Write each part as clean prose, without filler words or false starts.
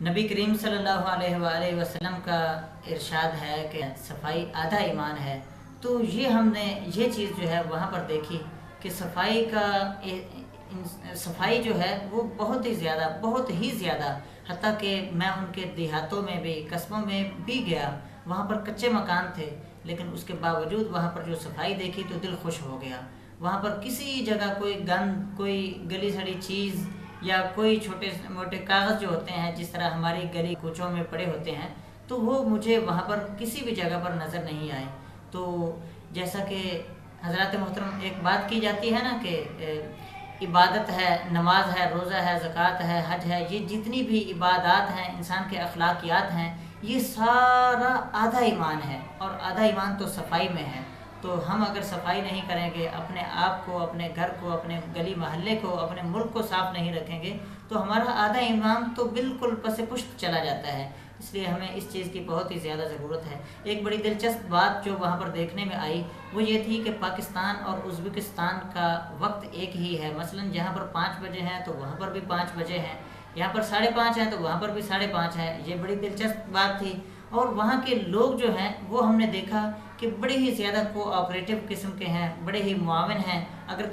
نبی کریم صلی اللہ علیہ وآلہ وسلم کا ارشاد ہے کہ صفائی آدھا ایمان ہے۔ تو یہ ہم نے یہ چیز جو ہے وہاں پر دیکھی کہ صفائی جو ہے وہ بہت ہی زیادہ، حتیٰ کہ میں ان کے دیہاتوں میں بھی، قصبوں میں بھی گیا، وہاں پر کچے مکان تھے، لیکن اس کے باوجود وہاں پر جو صفائی دیکھی تو دل خوش ہو گیا۔ وہاں پر کسی جگہ کوئی گند، کوئی گلی سڑی چیز یا کوئی چھوٹے موٹے کاغذ جو ہوتے ہیں جس طرح ہماری گلی کوچوں میں پڑے ہوتے ہیں، تو وہ مجھے وہاں پر کسی بھی جگہ پر نظر نہیں آئے۔ تو جیسا کہ حضرات محترم ایک بات کی جاتی ہے نا کہ عبادت ہے، نماز ہے، روزہ ہے، زکوٰۃ ہے، حج ہے، یہ جتنی بھی عبادات ہیں، انسان کے اخلاقیات ہیں، یہ سارا آدھا ایمان ہے، اور آدھا ایمان تو صفائی میں ہے۔ تو ہم اگر صفائی نہیں کریں گے، اپنے آپ کو، اپنے گھر کو، اپنے گلی محلے کو، اپنے ملک کو صاف نہیں رکھیں گے تو ہمارا آدھا ایمان تو بالکل پس پشت چلا جاتا ہے۔ اس لیے ہمیں اس چیز کی بہت ہی زیادہ ضرورت ہے۔ ایک بڑی دلچسپ بات جو وہاں پر دیکھنے میں آئی وہ یہ تھی کہ پاکستان اور ازبکستان کا وقت ایک ہی ہے۔ مثلا جہاں پر 5 بجے ہیں تو وہاں پر بھی 5 بجے ہیں، یہاں پر 5:30 ہیں تو وہاں پر بھی 5:30 ہے۔ یہ بڑی دلچسپ بات تھی، اور وہاں کے لوگ جو ہیں وہ ہم نے دیکھا کہ بڑے ہی زیادہ کوآپریٹو قسم کے ہیں، بڑے ہی معاون ہیں۔ اگر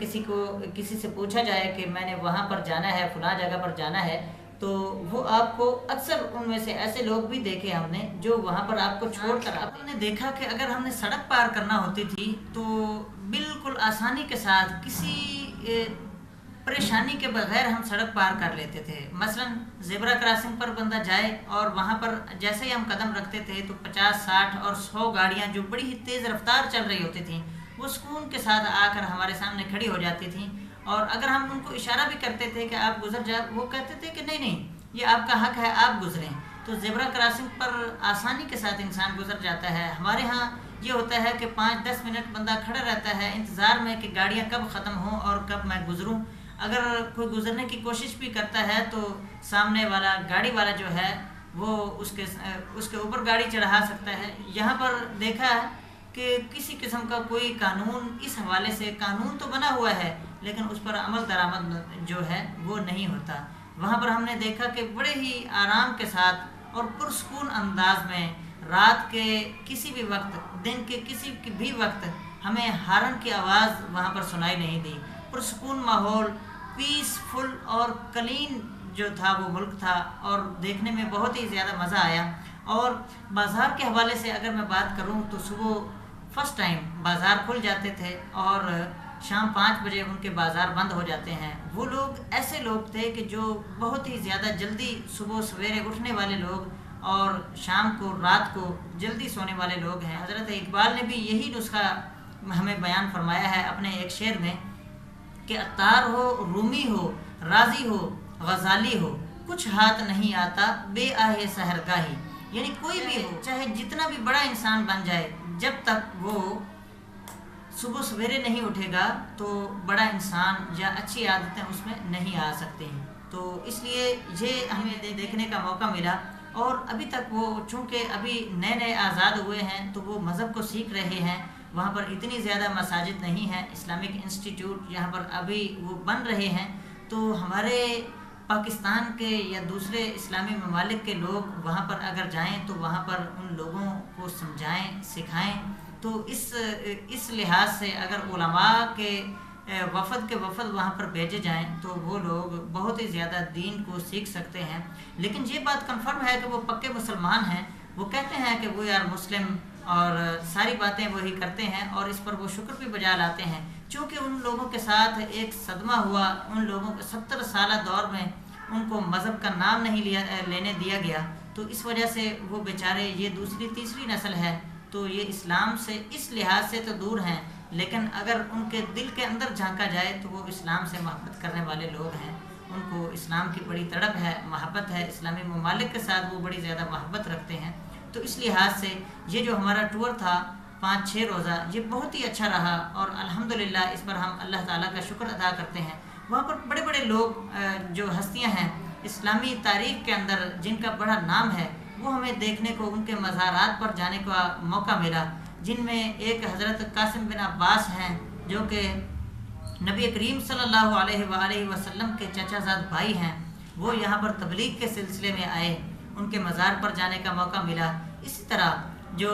کسی سے پوچھا جائے کہ میں نے وہاں پر جانا ہے، فلاں جگہ پر جانا ہے، تو وہ آپ کو اکثر ان میں سے ایسے لوگ بھی دیکھے ہم نے جو وہاں پر آپ کو چھوڑ کر آتے ہیں۔ ہم نے دیکھا کہ اگر ہم نے سڑک پار کرنا ہوتی تھی تو بالکل آسانی کے ساتھ کسی پریشانی کے بغیر ہم سڑک پار کر لیتے تھے۔ مثلا زیبرا کراسنگ پر بندہ جائے اور وہاں پر جیسے ہی ہم قدم رکھتے تھے تو 50، 60 اور 100 گاڑیاں جو بڑی ہی تیز رفتار چل رہی ہوتی تھیں وہ سکون کے ساتھ آ کر ہمارے سامنے کھڑی ہو جاتی تھیں، اور اگر ہم ان کو اشارہ بھی کرتے تھے کہ آپ گزر جائیں، وہ کہتے تھے کہ نہیں، یہ آپ کا حق ہے، آپ گزریں۔ تو زیبرا کراسنگ پر آسانی کے ساتھ انسان گزر جاتا ہے۔ ہمارے ہاں یہ ہوتا ہے کہ 5-10 منٹ بندہ کھڑا رہتا ہے انتظار میں کہ گاڑیاں کب ختم ہوں اور کب میں گزروں۔ اگر کوئی گزرنے کی کوشش بھی کرتا ہے تو سامنے والا گاڑی والا جو ہے وہ اس کے اوپر گاڑی چڑھا سکتا ہے۔ یہاں پر دیکھا ہے کہ کسی قسم کا کوئی قانون، اس حوالے سے قانون تو بنا ہوا ہے لیکن اس پر عمل درآمد جو ہے وہ نہیں ہوتا۔ وہاں پر ہم نے دیکھا کہ بڑے ہی آرام کے ساتھ اور پرسکون انداز میں رات کے کسی بھی وقت، دن کے کسی بھی وقت ہمیں ہارن کی آواز وہاں پر سنائی نہیں دی۔ پرسکون ماحول، پیسفل اور کلین جو تھا وہ ملک تھا، اور دیکھنے میں بہت ہی زیادہ مزہ آیا۔ اور بازار کے حوالے سے اگر میں بات کروں تو صبح فرسٹ ٹائم بازار کھل جاتے تھے اور شام 5 بجے ان کے بازار بند ہو جاتے ہیں۔ وہ لوگ ایسے لوگ تھے کہ جو بہت ہی زیادہ جلدی صبح سویرے اٹھنے والے لوگ اور شام کو، رات کو جلدی سونے والے لوگ ہیں۔ حضرت اقبال نے بھی یہی نسخہ ہمیں بیان فرمایا ہے اپنے ایک شعر میں کہ عطار ہو، رومی ہو، رازی ہو، غزالی ہو، کچھ ہاتھ نہیں آتا بے آہ سحرگاہی۔ یعنی کوئی بھی ہو، چاہے جتنا بھی بڑا انسان بن جائے، جب تک وہ صبح سویرے نہیں اٹھے گا تو بڑا انسان یا اچھی عادتیں اس میں نہیں آ سکتی ہیں۔ تو اس لیے یہ ہمیں دیکھنے کا موقع ملا، اور ابھی تک وہ چونکہ ابھی نئے آزاد ہوئے ہیں تو وہ مذہب کو سیکھ رہے ہیں۔ وہاں پر اتنی زیادہ مساجد نہیں ہیں، اسلامک انسٹیٹیوٹ یہاں پر ابھی وہ بن رہے ہیں۔ تو ہمارے پاکستان کے یا دوسرے اسلامی ممالک کے لوگ وہاں پر اگر جائیں تو وہاں پر ان لوگوں کو سمجھائیں، سکھائیں۔ تو اس لحاظ سے اگر علماء کے وفد وہاں پر بھیجے جائیں تو وہ لوگ بہت ہی زیادہ دین کو سیکھ سکتے ہیں۔ لیکن یہ بات کنفرم ہے کہ وہ پکے مسلمان ہیں، وہ کہتے ہیں کہ وہ یار مسلم، اور ساری باتیں وہی کرتے ہیں، اور اس پر وہ شکر بھی بجا لاتے ہیں۔ چونکہ ان لوگوں کے ساتھ ایک صدمہ ہوا، ان لوگوں کے 70 سالہ دور میں ان کو مذہب کا نام نہیں لینے دیا گیا، تو اس وجہ سے وہ بیچارے، یہ دوسری تیسری نسل ہے تو یہ اسلام سے اس لحاظ سے تو دور ہیں، لیکن اگر ان کے دل کے اندر جھانکا جائے تو وہ اسلام سے محبت کرنے والے لوگ ہیں۔ ان کو اسلام کی بڑی تڑپ ہے، محبت ہے، اسلامی ممالک کے ساتھ وہ بڑی زیادہ محبت رکھتے ہیں۔ تو اس لحاظ سے یہ جو ہمارا ٹور تھا 5-6 روزہ، یہ بہت ہی اچھا رہا، اور الحمدللہ اس پر ہم اللہ تعالیٰ کا شکر ادا کرتے ہیں۔ وہاں پر بڑے بڑے لوگ جو ہستیاں ہیں اسلامی تاریخ کے اندر جن کا بڑا نام ہے، وہ ہمیں دیکھنے کو، ان کے مزارات پر جانے کا موقع ملا، جن میں ایک حضرت قاسم بن عباس ہیں جو کہ نبی کریم صلی اللہ علیہ وآلہ وسلم کے چچا زاد بھائی ہیں۔ وہ یہاں پر تبلیغ کے سلسلے میں آئے ان کے مزار پر جانے کا موقع ملا۔ اسی طرح جو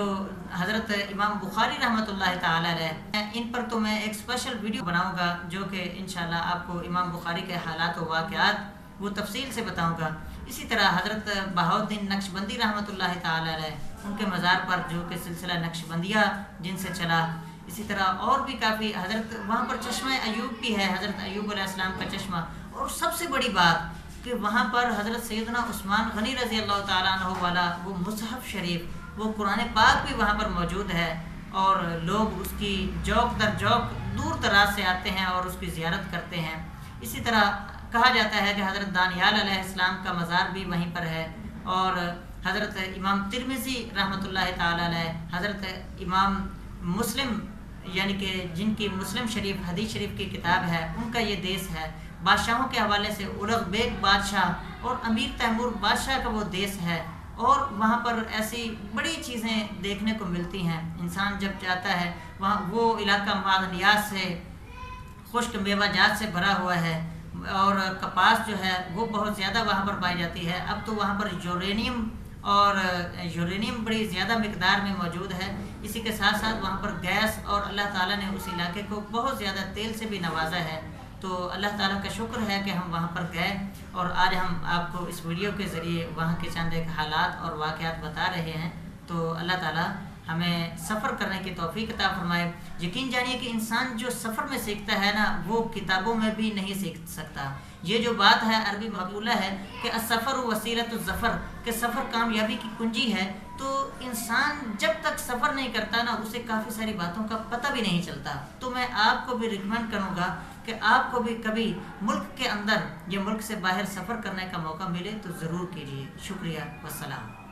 حضرت امام بخاری رحمۃ اللہ تعالی علیہ، ان پر تو میں ایک اسپیشل ویڈیو بناؤں گا جو کہ انشاءاللہ آپ کو امام بخاری کے حالات و واقعات وہ تفصیل سے بتاؤں گا۔ اسی طرح حضرت بہاؤالدین نقشبندی رحمۃ اللہ تعالی علیہ، ان کے مزار پر جو کہ سلسلہ نقشبندیہ جن سے چلا۔ اسی طرح اور بھی کافی حضرت وہاں پر چشمہ ایوب بھی ہے، حضرت ایوب علیہ السلام کا چشمہ۔ اور سب سے بڑی بات کہ وہاں پر حضرت سیدنا عثمان غنی رضی اللہ تعالیٰ عنہ والا وہ مصحف شریف، وہ قرآن پاک بھی وہاں پر موجود ہے، اور لوگ اس کی جوق در جوق دور دراز سے آتے ہیں اور اس کی زیارت کرتے ہیں۔ اسی طرح کہا جاتا ہے کہ حضرت دانیال علیہ السلام کا مزار بھی وہیں پر ہے، اور حضرت امام ترمذی رحمۃ اللہ تعالیٰ علیہ، حضرت امام مسلم یعنی کہ جن کی مسلم شریف حدیث شریف کی کتاب ہے، ان کا یہ دیس ہے۔ بادشاہوں کے حوالے سے اورنگ زیب بادشاہ اور امیر تیمور بادشاہ کا وہ دیس ہے، اور وہاں پر ایسی بڑی چیزیں دیکھنے کو ملتی ہیں۔ انسان جب جاتا ہے وہاں، وہ علاقہ معدنیات سے، خشک میوہ جات سے بھرا ہوا ہے، اور کپاس جو ہے وہ بہت زیادہ وہاں پر پائی جاتی ہے۔ اب تو وہاں پر یورینیم بڑی زیادہ مقدار میں موجود ہے۔ اسی کے ساتھ ساتھ وہاں پر گیس، اور اللہ تعالیٰ نے اس علاقے کو بہت زیادہ تیل سے بھی نوازا ہے۔ تو اللہ تعالیٰ کا شکر ہے کہ ہم وہاں پر گئے، اور آج ہم آپ کو اس ویڈیو کے ذریعے وہاں کے چند ایک حالات اور واقعات بتا رہے ہیں۔ تو اللہ تعالیٰ ہمیں سفر کرنے کی توفیق عطا فرمائے۔ یقین جانیے کہ انسان جو سفر میں سیکھتا ہے نا، وہ کتابوں میں بھی نہیں سیکھ سکتا۔ یہ جو بات ہے عربی مقولہ ہے کہ السفر وسیلۃ الظفر، کہ سفر کامیابی کی کنجی ہے۔ تو انسان جب تک سفر نہیں کرتا نا، اسے کافی ساری باتوں کا پتہ بھی نہیں چلتا۔ تو میں آپ کو بھی ریکمینڈ کروں گا کہ آپ کو بھی کبھی ملک کے اندر یا ملک سے باہر سفر کرنے کا موقع ملے تو ضرور کیجیے۔ شکریہ، والسلام۔